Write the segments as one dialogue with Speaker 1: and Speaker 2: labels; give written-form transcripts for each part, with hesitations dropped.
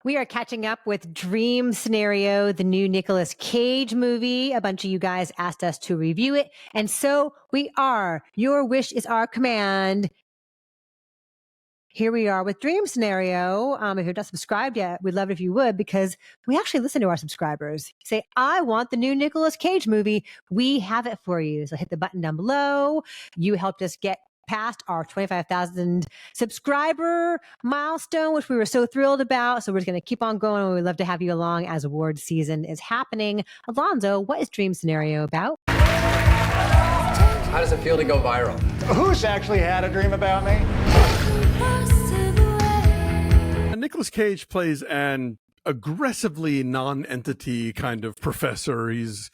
Speaker 1: We are catching up with Dream Scenario, the new Nicolas Cage movie. A bunch of you guys asked us to review it, and so we are. Your wish is our command. Here we are with Dream Scenario. If you're not subscribed yet, we'd love it if you would, because we actually listen to our subscribers. Say, I want the new Nicolas Cage movie. We have it for you. So hit the button down below. You helped us get past our 25,000 subscriber milestone, which we were so thrilled about. So we're just going to keep on going. And we'd love to have you along as award season is happening. Alonzo, what is Dream Scenario about?
Speaker 2: How does it feel to go viral?
Speaker 3: Who's actually had a dream about me?
Speaker 4: Nicolas Cage plays an aggressively non-entity kind of professor. He's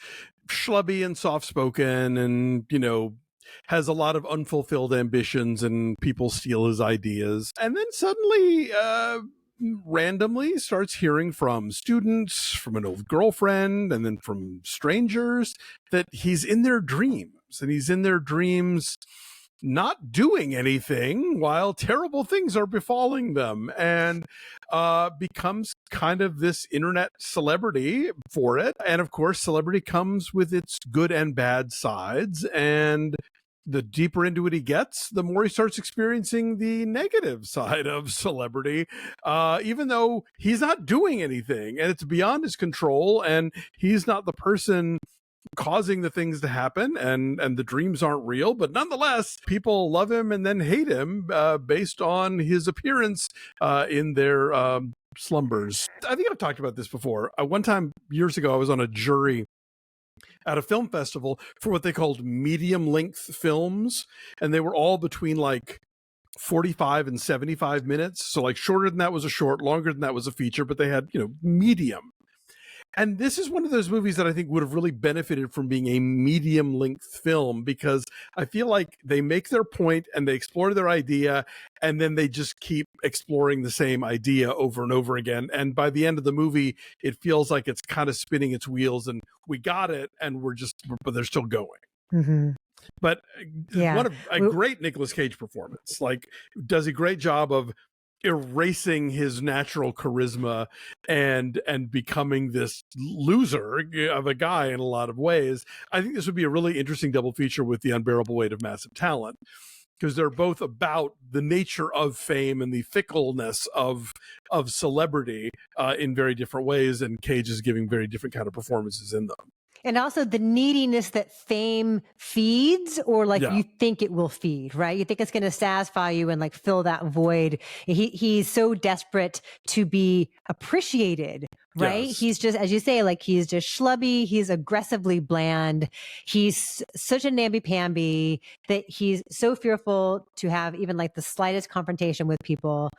Speaker 4: schlubby and soft-spoken and, has a lot of unfulfilled ambitions, and people steal his ideas. And then suddenly, randomly starts hearing from students, from an old girlfriend, and then from strangers that he's in their dreams. And he's in their dreams not doing anything while terrible things are befalling them, and becomes kind of this internet celebrity for it. And of course, celebrity comes with its good and bad sides, and the deeper into it he gets, the more he starts experiencing the negative side of celebrity, even though he's not doing anything and it's beyond his control, and he's not the person causing the things to happen, and the dreams aren't real. But nonetheless, people love him and then hate him based on his appearance in their slumbers. I think I've talked about this before. One time years ago, I was on a jury at a film festival for what they called medium length films, and they were all between like 45 and 75 minutes. So like shorter than that was a short, longer than that was a feature, but they had, medium. And this is one of those movies that I think would have really benefited from being a medium length film, because I feel like they make their point and they explore their idea, and then they just keep exploring the same idea over and over again. And by the end of the movie, it feels like it's kind of spinning its wheels and we got it, and but they're still going. Mm-hmm. But one of a great Nicolas Cage performance, like does a great job of erasing his natural charisma and becoming this loser of a guy in a lot of ways. I think this would be a really interesting double feature with The Unbearable Weight of Massive Talent, because they're both about the nature of fame and the fickleness of celebrity in very different ways, and Cage is giving very different kind of performances in them.
Speaker 1: And also the neediness that fame feeds, or you think it will feed, right? You think it's going to satisfy you and like fill that void. He's so desperate to be appreciated, right? Yes. He's just, as you say, like he's just schlubby. He's aggressively bland. He's such a namby-pamby that he's so fearful to have even like the slightest confrontation with people.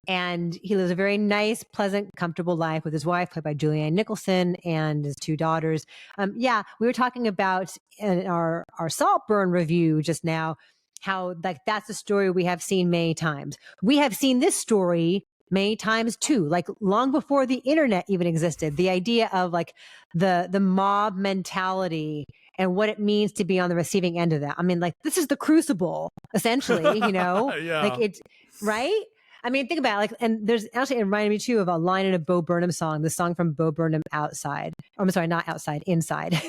Speaker 1: And he lives a very nice, pleasant, comfortable life with his wife, played by Julianne Nicholson, and his two daughters. We were talking about in our Saltburn review just now, how like that's a story we have seen many times. We have seen this story many times too, like long before the internet even existed. The idea of like the mob mentality and what it means to be on the receiving end of that. I mean, like this is the crucible, essentially, like it's right. I mean, think about it, like, and there's actually, it reminded me too of a line in a Bo Burnham song, the song from Bo Burnham, Outside. Oh, I'm sorry, not Outside, Inside.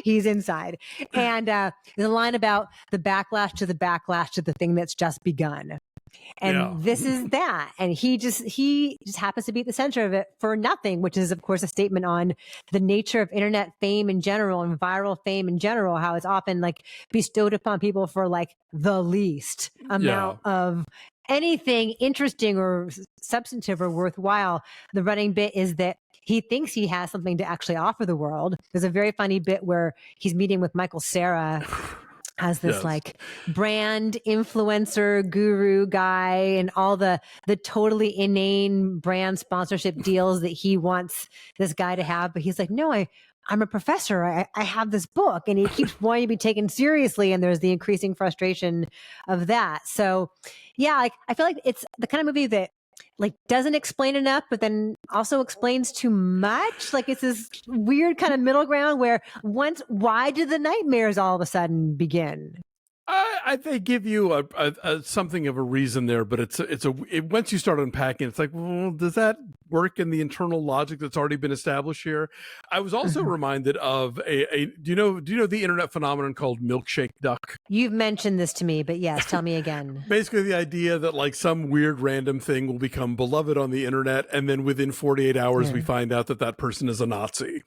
Speaker 1: He's inside. And there's a line about the backlash to the thing that's just begun. And this is that. And he just happens to be at the center of it for nothing, which is, of course, a statement on the nature of internet fame in general and viral fame in general, how it's often like bestowed upon people for like the least amount of anything interesting or substantive or worthwhile. The running bit is that he thinks he has something to actually offer the world. There's a very funny bit where he's meeting with Michael Cera as this like brand influencer guru guy, and all the totally inane brand sponsorship deals that he wants this guy to have. But he's like, no, I'm a professor. I have this book, and he keeps wanting to be taken seriously. And there's the increasing frustration of that. So like, I feel like it's the kind of movie that like doesn't explain enough, but then also explains too much. Like it's this weird kind of middle ground where why did the nightmares all of a sudden begin?
Speaker 4: They give you a something of a reason there, but once you start unpacking, it's like, well, does that work in the internal logic that's already been established here? I was also reminded of do you know the internet phenomenon called milkshake duck?
Speaker 1: You've mentioned this to me, but yes, tell me again.
Speaker 4: Basically, the idea that like some weird random thing will become beloved on the internet, and then within 48 hours we find out that that person is a Nazi.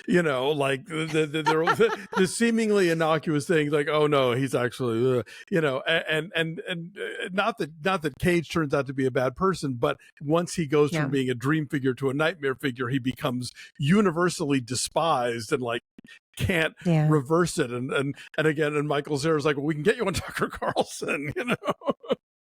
Speaker 4: You know, like the seemingly innocuous things, like, oh no, he's actually, you know, and not that Cage turns out to be a bad person, but once he goes from being a dream figure to a nightmare figure, he becomes universally despised and like can't reverse it. And again, and Michael Cera's like, well, we can get you on Tucker Carlson, you know.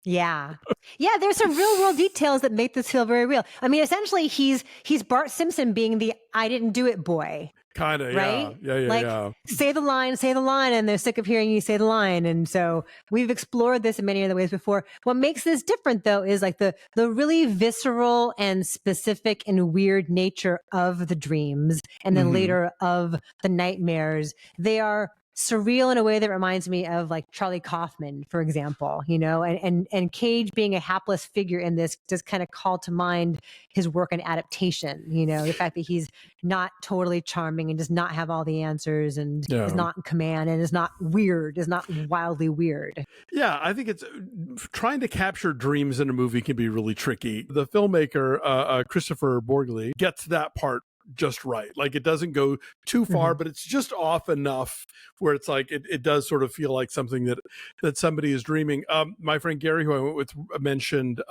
Speaker 1: Yeah. There's some real world details that make this feel very real. I mean, essentially, he's Bart Simpson being the "I didn't do it" boy.
Speaker 4: Kind of,
Speaker 1: right?
Speaker 4: Yeah.
Speaker 1: Say the line, and they're sick of hearing you say the line. And so we've explored this in many other ways before. What makes this different, though, is like the really visceral and specific and weird nature of the dreams, and then later of the nightmares. They are surreal in a way that reminds me of like Charlie Kaufman, for example, you know, and Cage being a hapless figure in this just kind of called to mind his work in adaptation, you know, the fact that he's not totally charming and does not have all the answers and is not in command and is not wildly weird.
Speaker 4: Yeah, I think it's trying to capture dreams in a movie can be really tricky. The filmmaker, Kristoffer Borgli, gets that part just right. Like it doesn't go too far, but it's just off enough where it's like it does sort of feel like something that somebody is dreaming. My friend Gary, who I went with, mentioned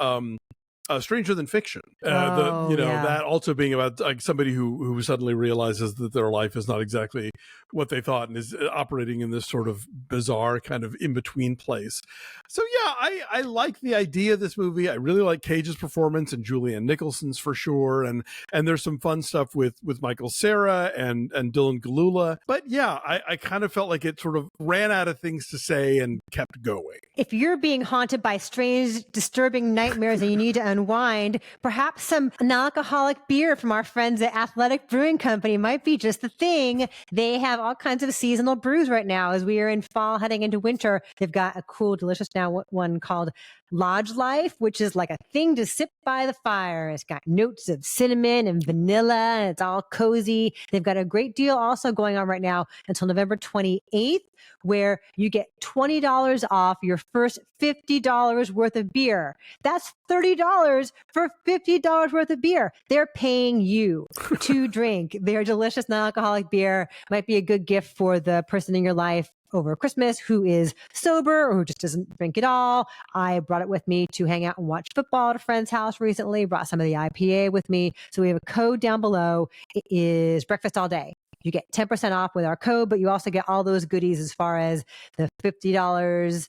Speaker 4: Stranger Than Fiction. That also being about like somebody who suddenly realizes that their life is not exactly what they thought and is operating in this sort of bizarre kind of in-between place. So yeah, I like the idea of this movie. I really like Cage's performance and Julianne Nicholson's for sure. And there's some fun stuff with Michael Cera and Dylan Galula. But yeah, I kind of felt like it sort of ran out of things to say and kept going.
Speaker 1: If you're being haunted by strange, disturbing nightmares and you need to unwind, perhaps some non-alcoholic beer from our friends at Athletic Brewing Company might be just the thing. They have all kinds of seasonal brews right now as we are in fall heading into winter. They've got a cool, delicious now one called Lodge Life, which is like a thing to sip by the fire. It's got notes of cinnamon and vanilla, and it's all cozy. They've got a great deal also going on right now until November 28th, where you get $20 off your first $50 worth of beer. That's $30 for $50 worth of beer. They're paying you to drink their delicious non-alcoholic beer. Might be a good gift for the person in your life over Christmas who is sober or who just doesn't drink at all. I brought it with me to hang out and watch football at a friend's house recently, brought some of the IPA with me. So we have a code down below. It is breakfast all day. You get 10% off with our code, but you also get all those goodies as far as the $50,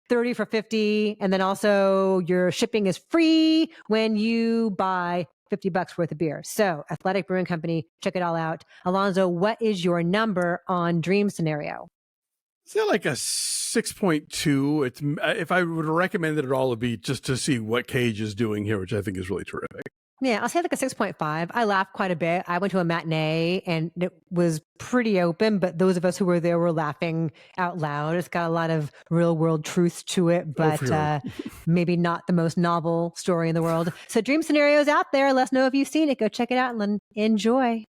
Speaker 1: 30 for 50. And then also your shipping is free when you buy $50 worth of beer. So Athletic Brewing Company, check it all out. Alonzo, what is your number on Dream Scenario?
Speaker 4: Is that like a 6.2? It's, if I would recommend it at all, it'd be just to see what Cage is doing here, which I think is really terrific.
Speaker 1: Yeah, I'll say like a 6.5. I laughed quite a bit. I went to a matinee and it was pretty open, but those of us who were there were laughing out loud. It's got a lot of real world truth to it, but maybe not the most novel story in the world. So Dream Scenario is out there. Let us know if you've seen it. Go check it out and enjoy.